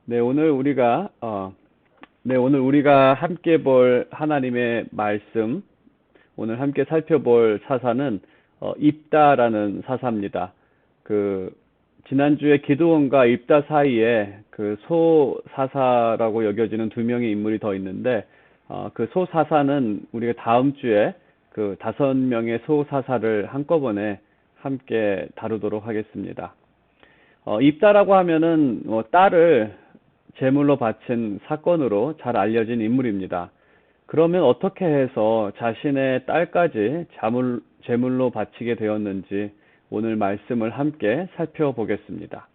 오늘 우리가 함께 볼 하나님의 말씀, 오늘 함께 살펴볼 사사는 입다라는 사사입니다. 지난주에 기드온과 입다 사이에 소사사라고 여겨지는 두 명의 인물이 더 있는데, 소사사는 우리가 다음 주에 5명의 소사사를 한꺼번에 함께 다루도록 하겠습니다. 입다라고 하면은 딸을 제물로 바친 사건으로 잘 알려진 인물입니다. 그러면 어떻게 해서 자신의 딸까지 제물로 바치게 되었는지 오늘 말씀을 함께 살펴보겠습니다.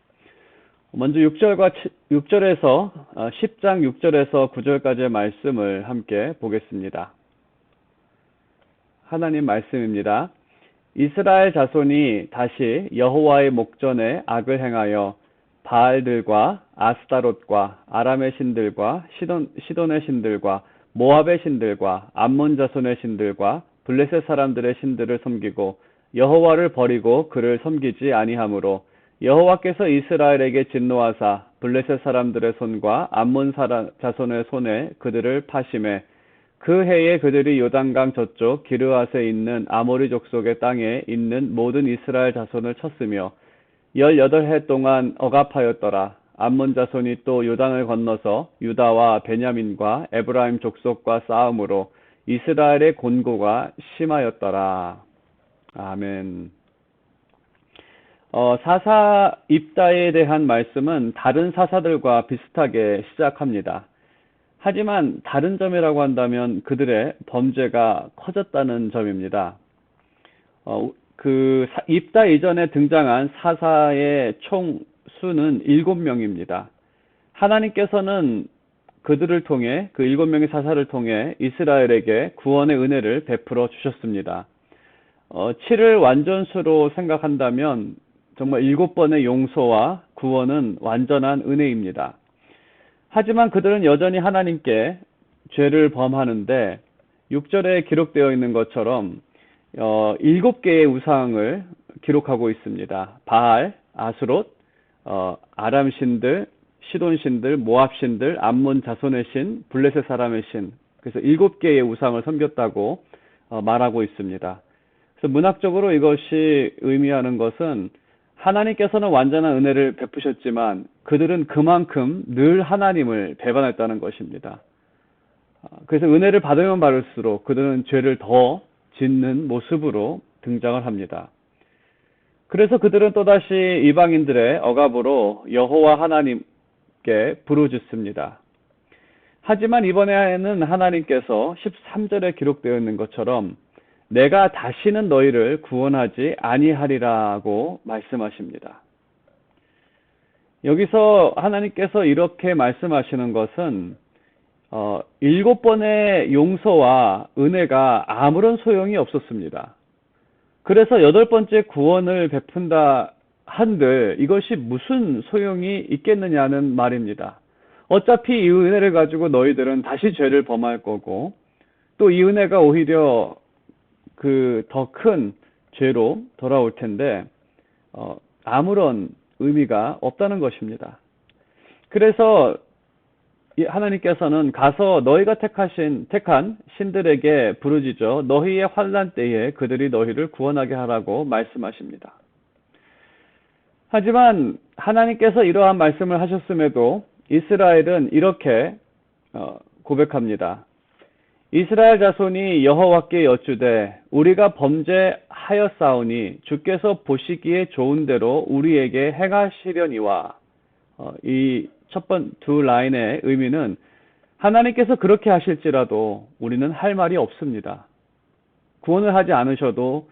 먼저 10장 6절에서 9절까지의 말씀을 함께 보겠습니다. 하나님 말씀입니다. 이스라엘 자손이 다시 여호와의 목전에 악을 행하여 바알들과 아스타롯과 아람의 신들과 시돈의 신들과 모압의 신들과 암몬 자손의 신들과 블레셋 사람들의 신들을 섬기고 여호와를 버리고 그를 섬기지 아니하므로 여호와께서 이스라엘에게 진노하사 블레셋 사람들의 손과 암몬 자손의 손에 그들을 파심해 그 해에 그들이 요단강 저쪽 기르앗에 있는 아모리 족속의 땅에 있는 모든 이스라엘 자손을 쳤으며 18해 동안 억압하였더라. 암몬 자손이 또 요단을 건너서 유다와 베냐민과 에브라임 족속과 싸움으로 이스라엘의 곤고가 심하였더라. 아멘. 사사 입다에 대한 말씀은 다른 사사들과 비슷하게 시작합니다. 하지만 다른 점이라고 한다면 그들의 범죄가 커졌다는 점입니다. 입다 이전에 등장한 사사의 총 수는 7명입니다. 하나님께서는 그들을 통해, 그 7명의 사사를 통해 이스라엘에게 구원의 은혜를 베풀어 주셨습니다. 7을 완전수로 생각한다면 정말 7번의 용서와 구원은 완전한 은혜입니다. 하지만 그들은 여전히 하나님께 죄를 범하는데 6절에 기록되어 있는 것처럼 7개의 우상을 기록하고 있습니다. 바알, 아스롯, 아람 신들, 시돈 신들, 모압 신들, 암몬 자손의 신, 블레셋 사람의 신. 그래서 7개의 우상을 섬겼다고 말하고 있습니다. 그래서 문학적으로 이것이 의미하는 것은 하나님께서는 완전한 은혜를 베푸셨지만 그들은 그만큼 늘 하나님을 배반했다는 것입니다. 그래서 은혜를 받으면 받을수록 그들은 죄를 더 짓는 모습으로 등장을 합니다. 그래서 그들은 또다시 이방인들의 억압으로 여호와 하나님께 부르짖습니다. 하지만 이번에는 하나님께서 13절에 기록되어 있는 것처럼 내가 다시는 너희를 구원하지 아니하리라고 말씀하십니다. 여기서 하나님께서 이렇게 말씀하시는 것은 7번의 용서와 은혜가 아무런 소용이 없었습니다. 그래서 8번째 구원을 베푼다 한들 이것이 무슨 소용이 있겠느냐는 말입니다. 어차피 이 은혜를 가지고 너희들은 다시 죄를 범할 거고 또 이 은혜가 오히려 더 큰 죄로 돌아올 텐데 아무런 의미가 없다는 것입니다. 그래서 하나님께서는 가서 너희가 택한 신들에게 부르짖어 너희의 환난 때에 그들이 너희를 구원하게 하라고 말씀하십니다. 하지만 하나님께서 이러한 말씀을 하셨음에도 이스라엘은 이렇게 고백합니다. 이스라엘 자손이 여호와께 여쭈되 우리가 범죄하였사오니 주께서 보시기에 좋은 대로 우리에게 행하시려니와. 이 두 라인의 의미는 하나님께서 그렇게 하실지라도 우리는 할 말이 없습니다. 구원을 하지 않으셔도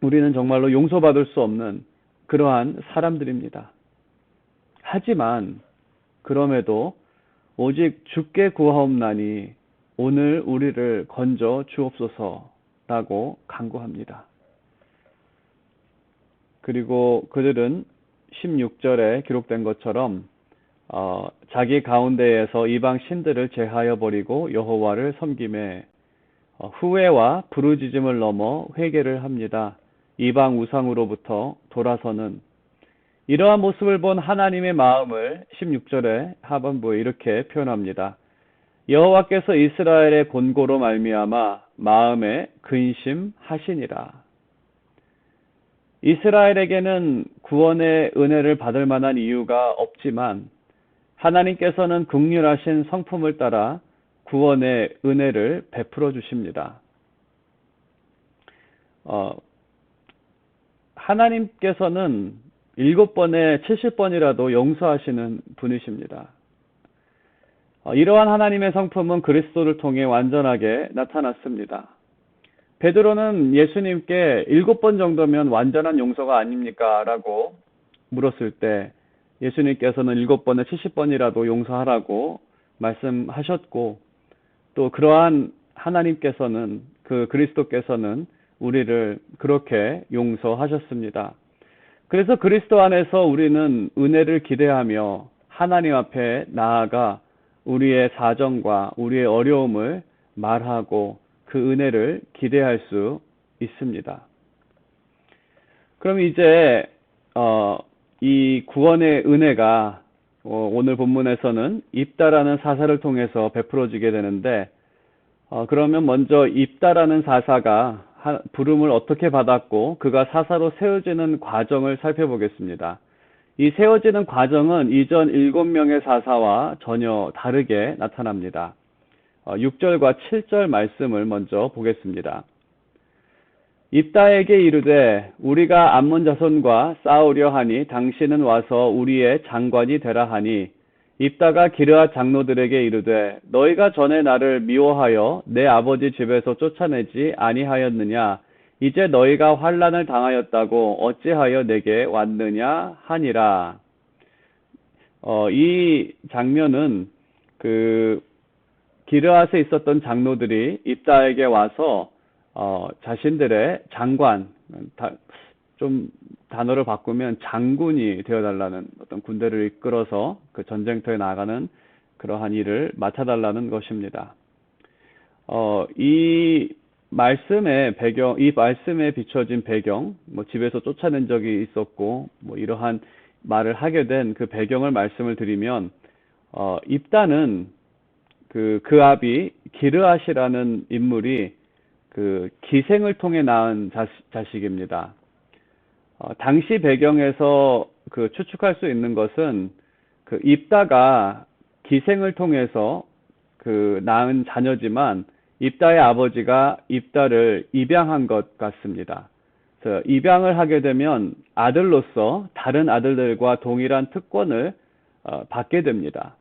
우리는 정말로 용서받을 수 없는 그러한 사람들입니다. 하지만 그럼에도 오직 주께 구하옵나니 오늘 우리를 건져 주옵소서라고 간구합니다. 그리고 그들은 16절에 기록된 것처럼 자기 가운데에서 이방 신들을 제하여 버리고 여호와를 섬김에 후회와 부르짖음을 넘어 회개를 합니다. 이방 우상으로부터 돌아서는 이러한 모습을 본 하나님의 마음을 16절의 하반부에 이렇게 표현합니다. 여호와께서 이스라엘의 곤고로 말미암아 마음에 근심하시니라. 이스라엘에게는 구원의 은혜를 받을 만한 이유가 없지만 하나님께서는 긍휼하신 성품을 따라 구원의 은혜를 베풀어 주십니다. 하나님께서는 7번에 70번이라도 용서하시는 분이십니다. 이러한 하나님의 성품은 그리스도를 통해 완전하게 나타났습니다. 베드로는 예수님께 7번 정도면 완전한 용서가 아닙니까? 라고 물었을 때 예수님께서는 7번에 70번이라도 용서하라고 말씀하셨고, 또 그러한 하나님께서는, 그 그리스도께서는 우리를 그렇게 용서하셨습니다. 그래서 그리스도 안에서 우리는 은혜를 기대하며 하나님 앞에 나아가 우리의 사정과 우리의 어려움을 말하고 그 은혜를 기대할 수 있습니다. 그럼 이제 이 구원의 은혜가 오늘 본문에서는 입다라는 사사를 통해서 베풀어지게 되는데, 그러면 먼저 입다라는 사사가 부름을 어떻게 받았고 그가 사사로 세워지는 과정을 살펴보겠습니다. 이 세워지는 과정은 이전 7명의 사사와 전혀 다르게 나타납니다. 6절과 7절 말씀을 먼저 보겠습니다. 입다에게 이르되 우리가 암몬 자손과 싸우려 하니 당신은 와서 우리의 장관이 되라 하니, 입다가 기르앗 장로들에게 이르되 너희가 전에 나를 미워하여 내 아버지 집에서 쫓아내지 아니하였느냐? 이제 너희가 환난을 당하였다고 어찌하여 내게 왔느냐 하니라. 이 장면은 그 기르앗에 있었던 장로들이 입다에게 와서 자신들의 장관, 좀 단어를 바꾸면 장군이 되어달라는, 어떤 군대를 이끌어서 그 전쟁터에 나가는 그러한 일을 맡아달라는 것입니다. 이 말씀의 배경, 이 말씀에 비춰진 배경, 집에서 쫓아낸 적이 있었고, 이러한 말을 하게 된 그 배경을 말씀을 드리면, 입다는 그 아비 기르앗이라는 인물이 그 기생을 통해 낳은 자식입니다. 당시 배경에서 그 추측할 수 있는 것은 그 입다가 기생을 통해서 그 낳은 자녀지만 입다의 아버지가 입다를 입양한 것 같습니다. 그래서 입양을 하게 되면 아들로서 다른 아들들과 동일한 특권을 받게 됩니다.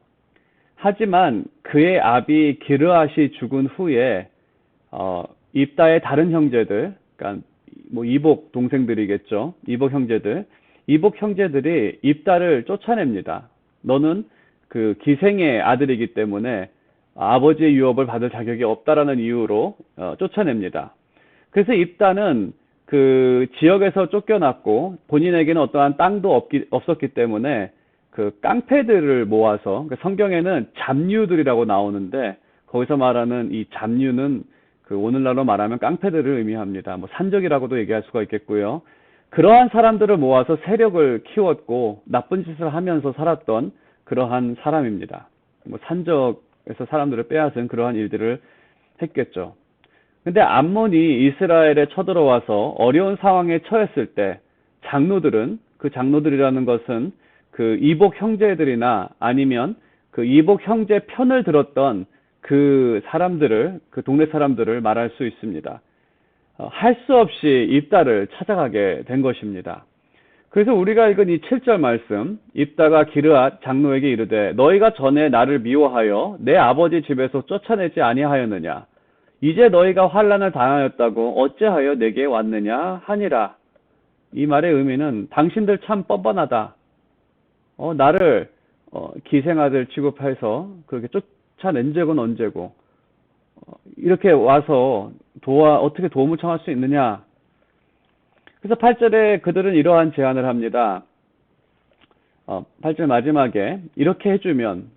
하지만 그의 아비 기르앗이 죽은 후에 입다의 다른 형제들, 그러니까 이복 동생들이겠죠. 이복 형제들이 입다를 쫓아냅니다. 너는 그 기생의 아들이기 때문에 아버지의 유업을 받을 자격이 없다라는 이유로 쫓아냅니다. 그래서 입다는 그 지역에서 쫓겨났고 본인에게는 어떠한 땅도 없었기 때문에 그 깡패들을 모아서, 성경에는 잡류들이라고 나오는데 거기서 말하는 이 잡류는 그 오늘날로 말하면 깡패들을 의미합니다. 산적이라고도 얘기할 수가 있겠고요. 그러한 사람들을 모아서 세력을 키웠고 나쁜 짓을 하면서 살았던 그러한 사람입니다. 산적에서 사람들을 빼앗은 그러한 일들을 했겠죠. 근데 암몬이 이스라엘에 쳐들어와서 어려운 상황에 처했을 때 장로들은, 그 장로들이라는 것은 그 이복 형제들이나 아니면 그 이복 형제 편을 들었던 그 사람들을, 그 동네 사람들을 말할 수 있습니다. 할 수 없이 입다를 찾아가게 된 것입니다. 그래서 우리가 읽은 이 7절 말씀, 입다가 기르앗 장로에게 이르되 너희가 전에 나를 미워하여 내 아버지 집에서 쫓아내지 아니하였느냐? 이제 너희가 환난을 당하였다고 어찌하여 내게 왔느냐 하니라. 이 말의 의미는 당신들 참 뻔뻔하다. 나를 기생아들 취급해서 그렇게 쫓아낸 적은 언제고, 이렇게 와서 어떻게 도움을 청할 수 있느냐. 그래서 8절에 그들은 이러한 제안을 합니다. 8절 마지막에 이렇게 해주면,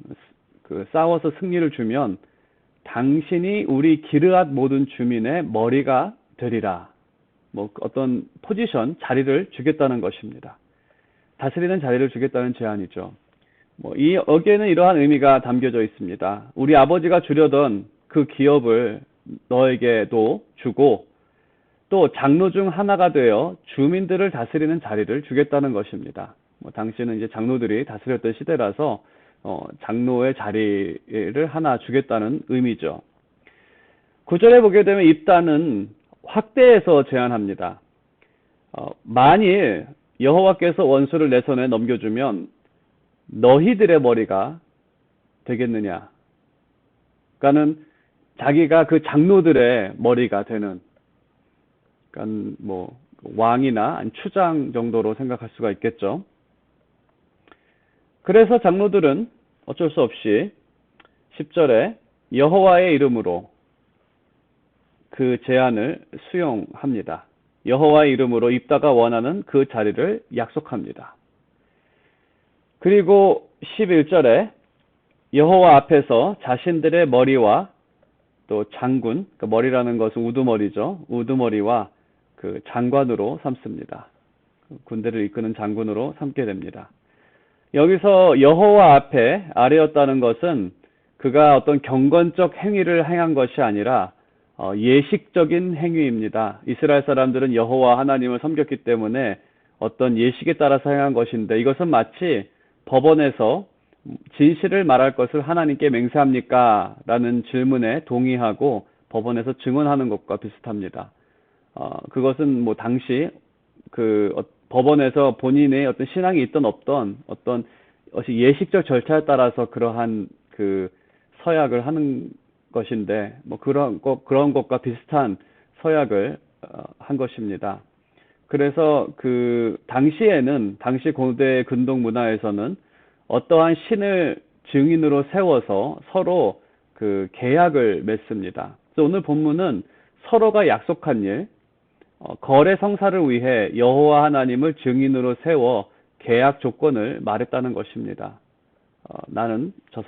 싸워서 승리를 주면 당신이 우리 기르앗 모든 주민의 머리가 되리라. 어떤 포지션, 자리를 주겠다는 것입니다. 다스리는 자리를 주겠다는 제안이죠. 이 여기에는 이러한 의미가 담겨져 있습니다. 우리 아버지가 주려던 그 기업을 너에게도 주고 또 장로 중 하나가 되어 주민들을 다스리는 자리를 주겠다는 것입니다. 당시는 이제 장로들이 다스렸던 시대라서 장로의 자리를 하나 주겠다는 의미죠. 9절에 보게 되면 입다는 확대해서 제안합니다. 만일 여호와께서 원수를 내 손에 넘겨주면 너희들의 머리가 되겠느냐? 그러니까는 자기가 그 장로들의 머리가 되는, 그러니까 왕이나 추장 정도로 생각할 수가 있겠죠. 그래서 장로들은 어쩔 수 없이 10절에 여호와의 이름으로 그 제안을 수용합니다. 여호와의 이름으로 입다가 원하는 그 자리를 약속합니다. 그리고 11절에 여호와 앞에서 자신들의 머리와 또 장군, 그러니까 머리라는 것은 우두머리죠. 우두머리와 그 장관으로 삼습니다. 군대를 이끄는 장군으로 삼게 됩니다. 여기서 여호와 앞에 아래였다는 것은 그가 어떤 경건적 행위를 행한 것이 아니라 예식적인 행위입니다. 이스라엘 사람들은 여호와 하나님을 섬겼기 때문에 어떤 예식에 따라서 행한 것인데, 이것은 마치 법원에서 진실을 말할 것을 하나님께 맹세합니까? 라는 질문에 동의하고 법원에서 증언하는 것과 비슷합니다. 그것은 당시 법원에서 본인의 어떤 신앙이 있던 없던 어떤 예식적 절차에 따라서 그러한 그 서약을 하는 것인데, 그런 것과 비슷한 서약을 한 것입니다. 그래서 당시 고대 근동 문화에서는 어떠한 신을 증인으로 세워서 서로 그 계약을 맺습니다. 그래서 오늘 본문은 서로가 약속한 일, 거래 성사를 위해 여호와 하나님을 증인으로 세워 계약 조건을 말했다는 것입니다. 나는 저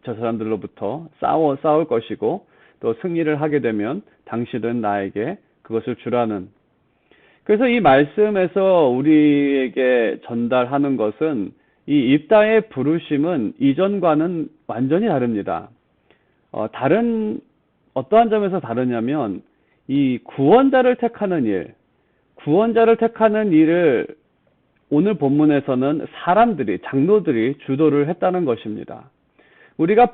사람들로부터 싸울 것이고, 또 승리를 하게 되면 당신은 나에게 그것을 주라는. 그래서 이 말씀에서 우리에게 전달하는 것은 이 입다의 부르심은 이전과는 완전히 다릅니다. 어떠한 점에서 다르냐면, 이 구원자를 택하는 일을 오늘 본문에서는 장로들이 주도를 했다는 것입니다. 우리가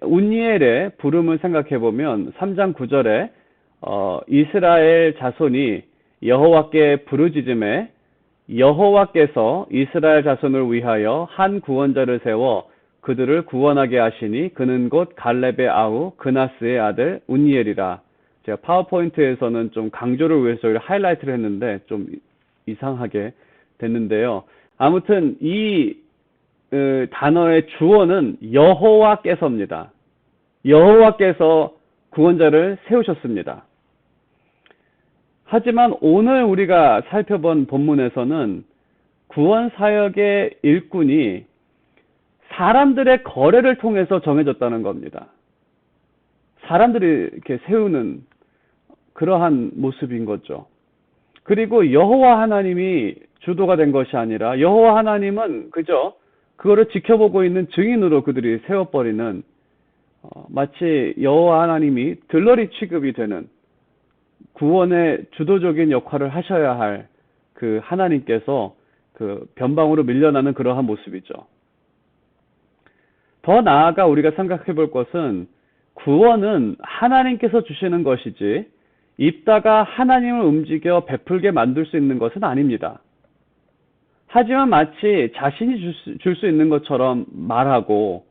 운니엘의 부름을 생각해 보면 3장 9절에 이스라엘 자손이 여호와께 부르짖음에 여호와께서 이스라엘 자손을 위하여 한 구원자를 세워 그들을 구원하게 하시니 그는 곧 갈렙의 아우 그나스의 아들 운니엘이라. 제가 파워포인트에서는 좀 강조를 위해서 하이라이트를 했는데 좀 이상하게 됐는데요. 아무튼 이 단어의 주어는 여호와께서입니다. 여호와께서 구원자를 세우셨습니다. 하지만 오늘 우리가 살펴본 본문에서는 구원 사역의 일꾼이 사람들의 거래를 통해서 정해졌다는 겁니다. 사람들이 이렇게 세우는 그러한 모습인 거죠. 그리고 여호와 하나님이 주도가 된 것이 아니라 여호와 하나님은 그저 그거를 지켜보고 있는 증인으로 그들이 세워버리는, 마치 여호와 하나님이 들러리 취급이 되는, 구원의 주도적인 역할을 하셔야 할 그 하나님께서 그 변방으로 밀려나는 그러한 모습이죠. 더 나아가 우리가 생각해 볼 것은 구원은 하나님께서 주시는 것이지 입다가 하나님을 움직여 베풀게 만들 수 있는 것은 아닙니다. 하지만 마치 자신이 줄 수 있는 것처럼 말하고,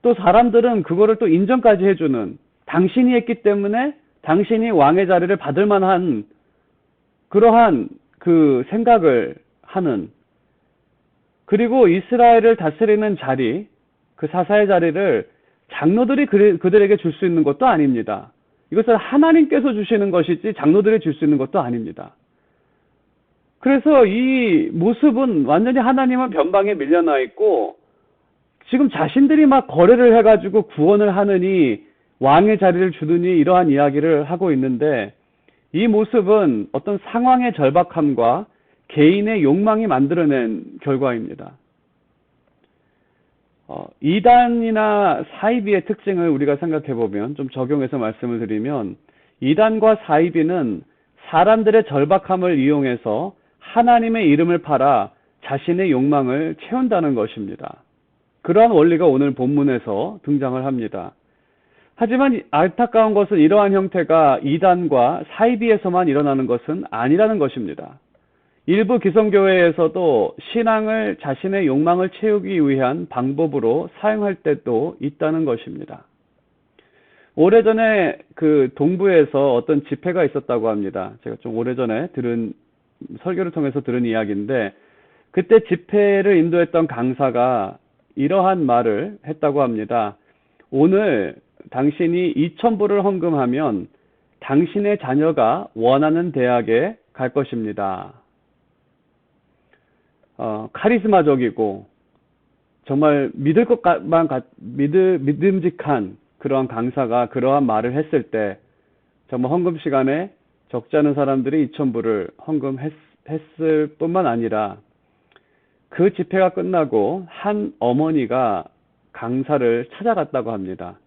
또 사람들은 그거를 또 인정까지 해주는, 당신이 했기 때문에 당신이 왕의 자리를 받을 만한 그러한 그 생각을 하는, 그리고 이스라엘을 다스리는 자리, 그 사사의 자리를 장로들이 그들에게 줄 수 있는 것도 아닙니다. 이것을 하나님께서 주시는 것이지 장로들이 줄 수 있는 것도 아닙니다. 그래서 이 모습은 완전히 하나님은 변방에 밀려나 있고, 지금 자신들이 막 거래를 해가지고 구원을 하느니 왕의 자리를 주느니 이러한 이야기를 하고 있는데, 이 모습은 어떤 상황의 절박함과 개인의 욕망이 만들어낸 결과입니다. 이단이나 사이비의 특징을 우리가 생각해 보면, 좀 적용해서 말씀을 드리면, 이단과 사이비는 사람들의 절박함을 이용해서 하나님의 이름을 팔아 자신의 욕망을 채운다는 것입니다. 그러한 원리가 오늘 본문에서 등장을 합니다. 하지만 안타까운 것은 이러한 형태가 이단과 사이비에서만 일어나는 것은 아니라는 것입니다. 일부 기성교회에서도 신앙을 자신의 욕망을 채우기 위한 방법으로 사용할 때도 있다는 것입니다. 오래전에 그 동부에서 어떤 집회가 있었다고 합니다. 제가 좀 오래전에 설교를 통해서 들은 이야기인데, 그때 집회를 인도했던 강사가 이러한 말을 했다고 합니다. 오늘 당신이 2,000불을 헌금하면 당신의 자녀가 원하는 대학에 갈 것입니다. 카리스마적이고 정말 믿음직한 그러한 강사가 그러한 말을 했을 때 정말 헌금 시간에 적지 않은 사람들이 2,000불을 헌금했을 뿐만 아니라 그 집회가 끝나고 한 어머니가 강사를 찾아갔다고 합니다.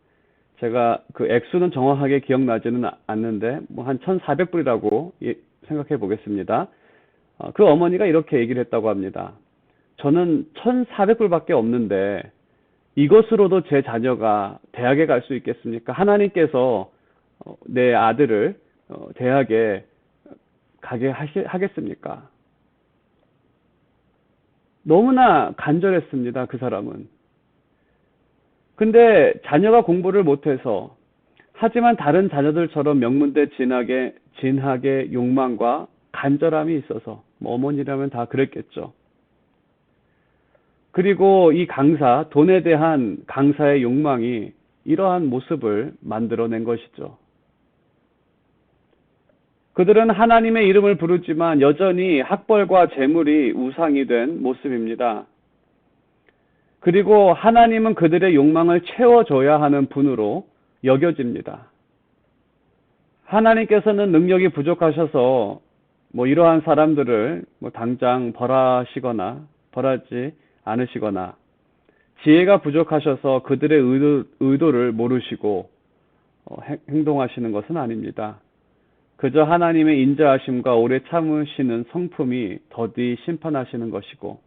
제가 그 액수는 정확하게 기억나지는 않는데 한 1,400불이라고 생각해 보겠습니다. 그 어머니가 이렇게 얘기를 했다고 합니다. 저는 1,400불밖에 없는데 이것으로도 제 자녀가 대학에 갈 수 있겠습니까? 하나님께서 내 아들을 대학에 가게 하겠습니까? 너무나 간절했습니다, 그 사람은. 근데 자녀가 공부를 못해서, 하지만 다른 자녀들처럼 명문대 진학의 욕망과 간절함이 있어서, 어머니라면 다 그랬겠죠. 그리고 이 돈에 대한 강사의 욕망이 이러한 모습을 만들어낸 것이죠. 그들은 하나님의 이름을 부르지만 여전히 학벌과 재물이 우상이 된 모습입니다. 그리고 하나님은 그들의 욕망을 채워줘야 하는 분으로 여겨집니다. 하나님께서는 능력이 부족하셔서 이러한 사람들을 당장 벌하지 않으시거나 지혜가 부족하셔서 그들의 의도를 모르시고 행동하시는 것은 아닙니다. 그저 하나님의 인자하심과 오래 참으시는 성품이 더디 심판하시는 것이고,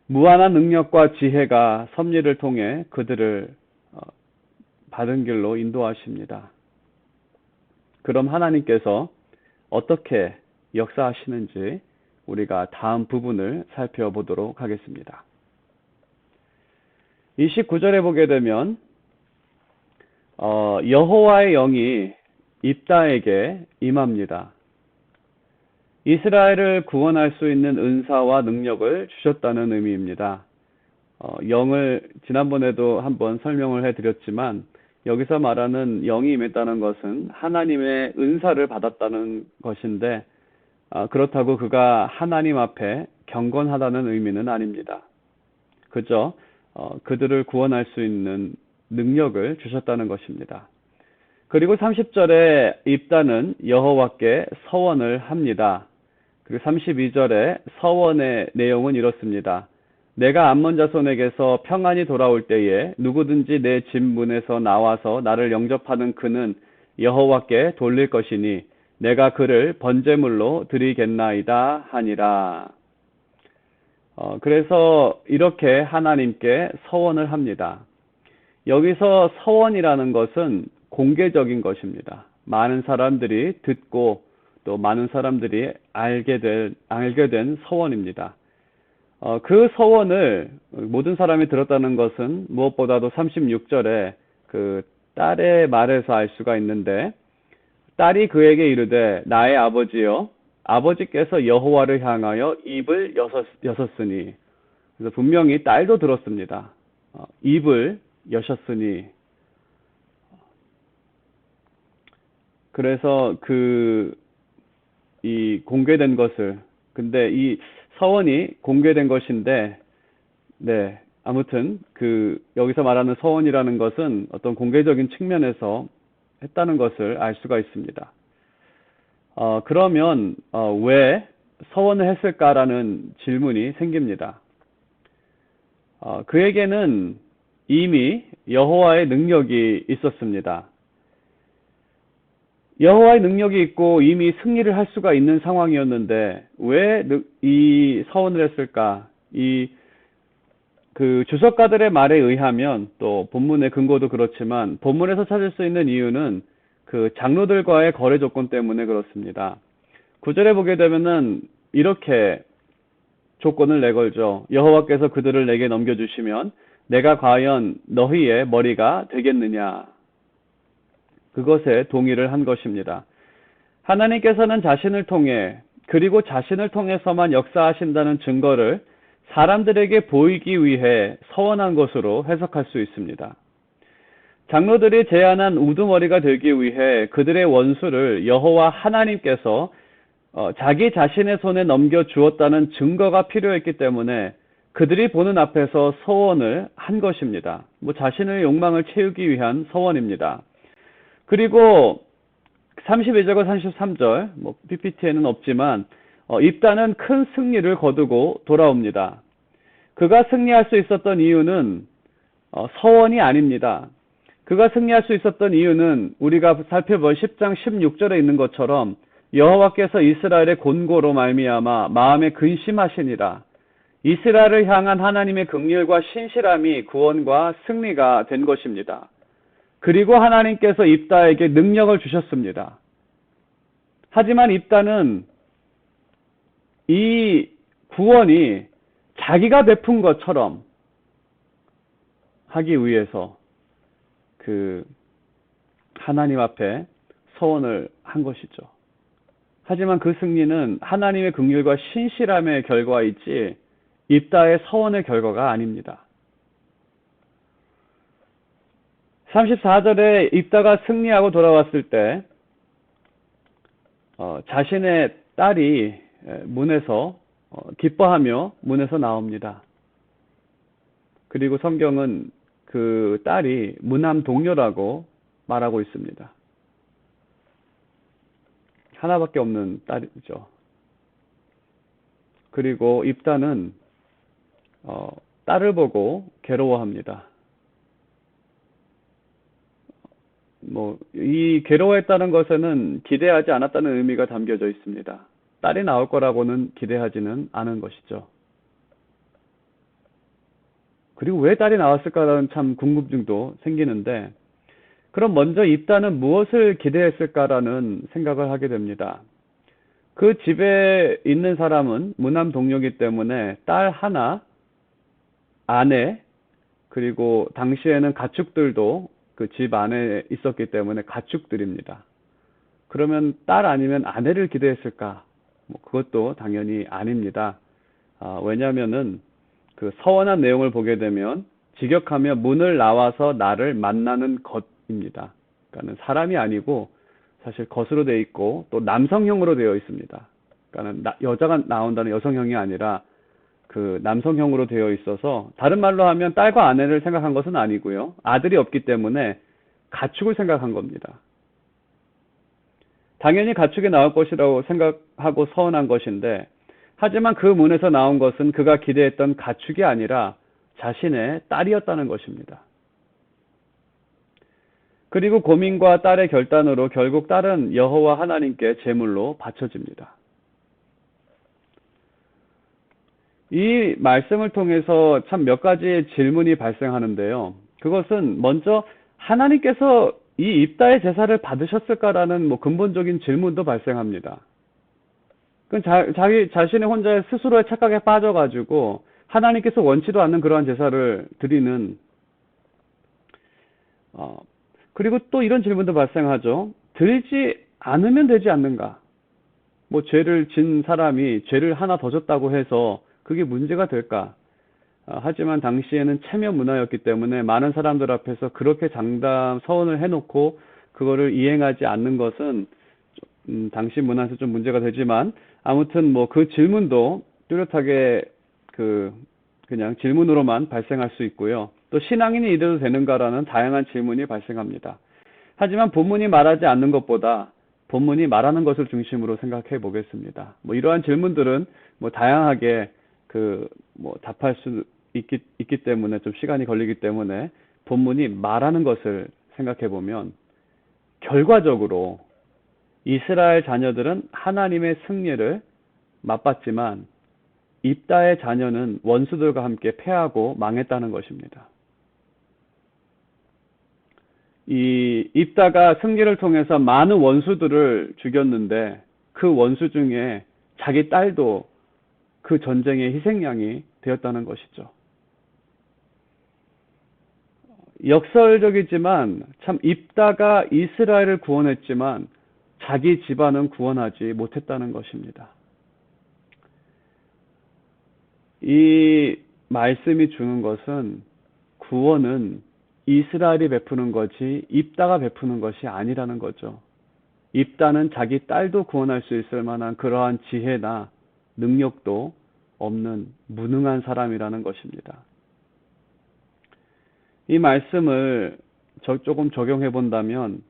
무한한 능력과 지혜가 섭리를 통해 그들을 바른 길로 인도하십니다. 그럼 하나님께서 어떻게 역사하시는지 우리가 다음 부분을 살펴보도록 하겠습니다. 29절에 보게 되면 여호와의 영이 입다에게 임합니다. 이스라엘을 구원할 수 있는 은사와 능력을 주셨다는 의미입니다. 영을 지난번에도 한번 설명을 해드렸지만, 여기서 말하는 영이 임했다는 것은 하나님의 은사를 받았다는 것인데, 그렇다고 그가 하나님 앞에 경건하다는 의미는 아닙니다. 그저 그들을 구원할 수 있는 능력을 주셨다는 것입니다. 그리고 30절에 입다는 여호와께 서원을 합니다. 그리고 32절에 서원의 내용은 이렇습니다. 내가 암몬 자손에게서 평안히 돌아올 때에 누구든지 내 집 문에서 나와서 나를 영접하는 그는 여호와께 돌릴 것이니 내가 그를 번제물로 드리겠나이다 하니라. 그래서 이렇게 하나님께 서원을 합니다. 여기서 서원이라는 것은 공개적인 것입니다. 많은 사람들이 듣고 또 많은 사람들이 알게 된 서원입니다. 그 서원을 모든 사람이 들었다는 것은 무엇보다도 36절에 그 딸의 말에서 알 수가 있는데, 딸이 그에게 이르되 나의 아버지여, 아버지께서 여호와를 향하여 입을 여셨으니. 그래서 분명히 딸도 들었습니다. 입을 여셨으니. 그래서 이 공개된 것을, 근데 이 서원이 공개된 것인데, 네, 아무튼 여기서 말하는 서원이라는 것은 어떤 공개적인 측면에서 했다는 것을 알 수가 있습니다. 그러면 왜 서원을 했을까라는 질문이 생깁니다. 그에게는 이미 여호와의 능력이 있었습니다. 여호와의 능력이 있고 이미 승리를 할 수가 있는 상황이었는데 왜 이 서원을 했을까? 그 주석가들의 말에 의하면, 또 본문의 근거도 그렇지만 본문에서 찾을 수 있는 이유는 그 장로들과의 거래 조건 때문에 그렇습니다. 9절에 보게 되면은 이렇게 조건을 내걸죠. 여호와께서 그들을 내게 넘겨주시면 내가 과연 너희의 머리가 되겠느냐. 그것에 동의를 한 것입니다. 하나님께서는 자신을 통해, 그리고 자신을 통해서만 역사하신다는 증거를 사람들에게 보이기 위해 서원한 것으로 해석할 수 있습니다. 장로들이 제안한 우두머리가 되기 위해 그들의 원수를 여호와 하나님께서 자기 자신의 손에 넘겨주었다는 증거가 필요했기 때문에 그들이 보는 앞에서 서원을 한 것입니다. 자신의 욕망을 채우기 위한 서원입니다. 그리고 32절과 33절, PPT에는 없지만 입다는 큰 승리를 거두고 돌아옵니다. 그가 승리할 수 있었던 이유는 서원이 아닙니다. 그가 승리할 수 있었던 이유는 우리가 살펴볼 10장 16절에 있는 것처럼 여호와께서 이스라엘의 곤고로 말미암아 마음에 근심하시니라. 이스라엘을 향한 하나님의 긍휼과 신실함이 구원과 승리가 된 것입니다. 그리고 하나님께서 입다에게 능력을 주셨습니다. 하지만 입다는 이 구원이 자기가 베푼 것처럼 하기 위해서 그 하나님 앞에 서원을 한 것이죠. 하지만 그 승리는 하나님의 긍휼과 신실함의 결과이지 입다의 서원의 결과가 아닙니다. 34절에 입다가 승리하고 돌아왔을 때 자신의 딸이 문에서 기뻐하며 문에서 나옵니다. 그리고 성경은 그 딸이 무남 동료라고 말하고 있습니다. 하나밖에 없는 딸이죠. 그리고 입다는 딸을 보고 괴로워합니다. 이 괴로워했다는 것에는 기대하지 않았다는 의미가 담겨져 있습니다. 딸이 나올 거라고는 기대하지는 않은 것이죠. 그리고 왜 딸이 나왔을까라는 참 궁금증도 생기는데, 그럼 먼저 입다는 무엇을 기대했을까라는 생각을 하게 됩니다. 그 집에 있는 사람은 무남 동료이기 때문에 딸 하나, 아내, 그리고 당시에는 가축들도 그 집 안에 있었기 때문에 가축들입니다. 그러면 딸 아니면 아내를 기대했을까? 그것도 당연히 아닙니다. 왜냐하면은 그 서원한 내용을 보게 되면 직역하며 문을 나와서 나를 만나는 것입니다. 그러니까는 사람이 아니고 사실 것으로 되어 있고 또 남성형으로 되어 있습니다. 그러니까는 여자가 나온다는 여성형이 아니라 그 남성형으로 되어 있어서, 다른 말로 하면 딸과 아내를 생각한 것은 아니고요. 아들이 없기 때문에 가축을 생각한 겁니다. 당연히 가축이 나올 것이라고 생각하고 서원한 것인데, 하지만 그 문에서 나온 것은 그가 기대했던 가축이 아니라 자신의 딸이었다는 것입니다. 그리고 고민과 딸의 결단으로 결국 딸은 여호와 하나님께 제물로 바쳐집니다. 이 말씀을 통해서 참 몇 가지의 질문이 발생하는데요. 그것은 먼저 하나님께서 이 입다의 제사를 받으셨을까라는 근본적인 질문도 발생합니다. 자기 자신의 혼자의 스스로의 착각에 빠져가지고 하나님께서 원치도 않는 그러한 제사를 드리는, 그리고 또 이런 질문도 발생하죠. 드리지 않으면 되지 않는가? 죄를 진 사람이 죄를 하나 더 졌다고 해서 그게 문제가 될까? 하지만 당시에는 체면 문화였기 때문에 많은 사람들 앞에서 그렇게 장담, 서원을 해놓고 그거를 이행하지 않는 것은 당시 문화에서 좀 문제가 되지만, 아무튼 그 질문도 뚜렷하게 그냥 질문으로만 발생할 수 있고요. 또 신앙인이 이래도 되는가라는 다양한 질문이 발생합니다. 하지만 본문이 말하지 않는 것보다 본문이 말하는 것을 중심으로 생각해 보겠습니다. 뭐 이러한 질문들은 뭐 다양하게 답할 수 있기 때문에 좀 시간이 걸리기 때문에 본문이 말하는 것을 생각해 보면 결과적으로 이스라엘 자녀들은 하나님의 승리를 맛봤지만 입다의 자녀는 원수들과 함께 패하고 망했다는 것입니다. 이 입다가 승리를 통해서 많은 원수들을 죽였는데 그 원수 중에 자기 딸도 그 전쟁의 희생양이 되었다는 것이죠. 역설적이지만 참 입다가 이스라엘을 구원했지만 자기 집안은 구원하지 못했다는 것입니다. 이 말씀이 주는 것은 구원은 이스라엘이 베푸는 것이 입다가 베푸는 것이 아니라는 거죠. 입다는 자기 딸도 구원할 수 있을 만한 그러한 지혜나 능력도 없는 무능한 사람이라는 것입니다. 이 말씀을 조금 적용해 본다면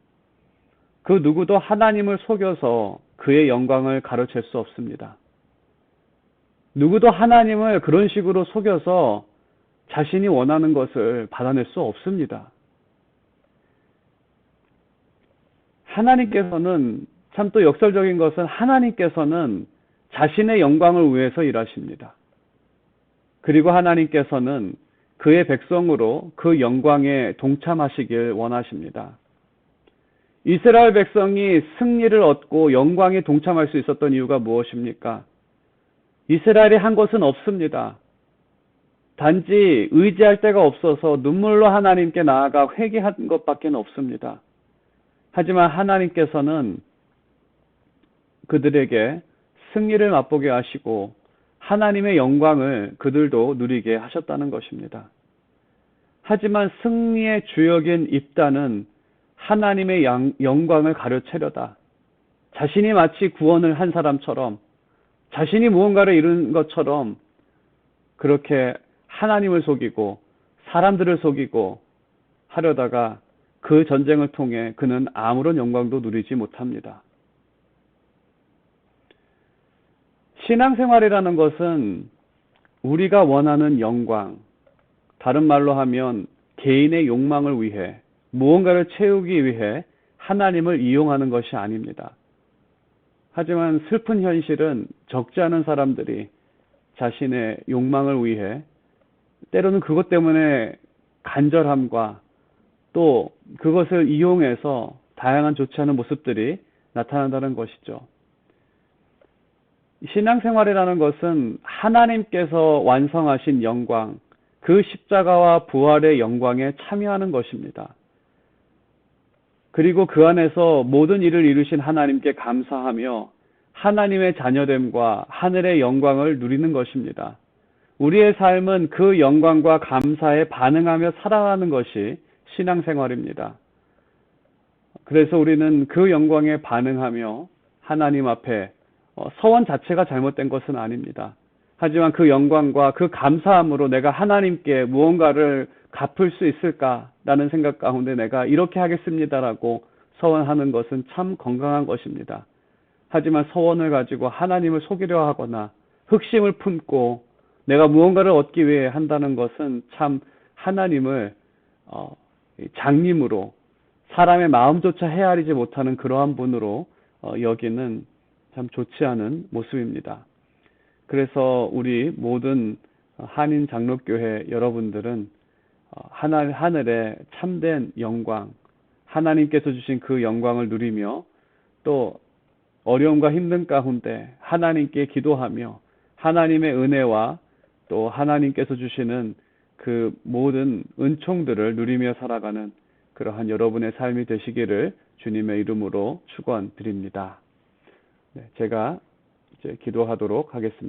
그 누구도 하나님을 속여서 그의 영광을 가로챌 수 없습니다. 누구도 하나님을 그런 식으로 속여서 자신이 원하는 것을 받아낼 수 없습니다. 하나님께서는 참 또 역설적인 것은 하나님께서는 자신의 영광을 위해서 일하십니다. 그리고 하나님께서는 그의 백성으로 그 영광에 동참하시길 원하십니다. 이스라엘 백성이 승리를 얻고 영광에 동참할 수 있었던 이유가 무엇입니까? 이스라엘이 한 것은 없습니다. 단지 의지할 데가 없어서 눈물로 하나님께 나아가 회개한 것밖에 없습니다. 하지만 하나님께서는 그들에게 승리를 맛보게 하시고 하나님의 영광을 그들도 누리게 하셨다는 것입니다. 하지만 승리의 주역인 입다는 하나님의 영광을 가로채려다 자신이 마치 구원을 한 사람처럼 자신이 무언가를 이룬 것처럼 그렇게 하나님을 속이고 사람들을 속이고 하려다가 그 전쟁을 통해 그는 아무런 영광도 누리지 못합니다. 신앙생활이라는 것은 우리가 원하는 영광, 다른 말로 하면 개인의 욕망을 위해 무언가를 채우기 위해 하나님을 이용하는 것이 아닙니다. 하지만 슬픈 현실은 적지 않은 사람들이 자신의 욕망을 위해 때로는 그것 때문에 간절함과 또 그것을 이용해서 다양한 좋지 않은 모습들이 나타난다는 것이죠. 신앙생활이라는 것은 하나님께서 완성하신 영광, 그 십자가와 부활의 영광에 참여하는 것입니다. 그리고 그 안에서 모든 일을 이루신 하나님께 감사하며 하나님의 자녀됨과 하늘의 영광을 누리는 것입니다. 우리의 삶은 그 영광과 감사에 반응하며 살아가는 것이 신앙생활입니다. 그래서 우리는 그 영광에 반응하며 하나님 앞에 서원 자체가 잘못된 것은 아닙니다. 하지만 그 영광과 그 감사함으로 내가 하나님께 무언가를 갚을 수 있을까라는 생각 가운데 내가 이렇게 하겠습니다라고 서원하는 것은 참 건강한 것입니다. 하지만 서원을 가지고 하나님을 속이려 하거나 흑심을 품고 내가 무언가를 얻기 위해 한다는 것은 참 하나님을 장님으로 사람의 마음조차 헤아리지 못하는 그러한 분으로 여기는 참 좋지 않은 모습입니다. 그래서 우리 모든 한인 장로교회 여러분들은 하늘의 참된 영광, 하나님께서 주신 그 영광을 누리며 또 어려움과 힘든 가운데 하나님께 기도하며 하나님의 은혜와 또 하나님께서 주시는 그 모든 은총들을 누리며 살아가는 그러한 여러분의 삶이 되시기를 주님의 이름으로 축원드립니다. 제가 이제 기도하도록 하겠습니다.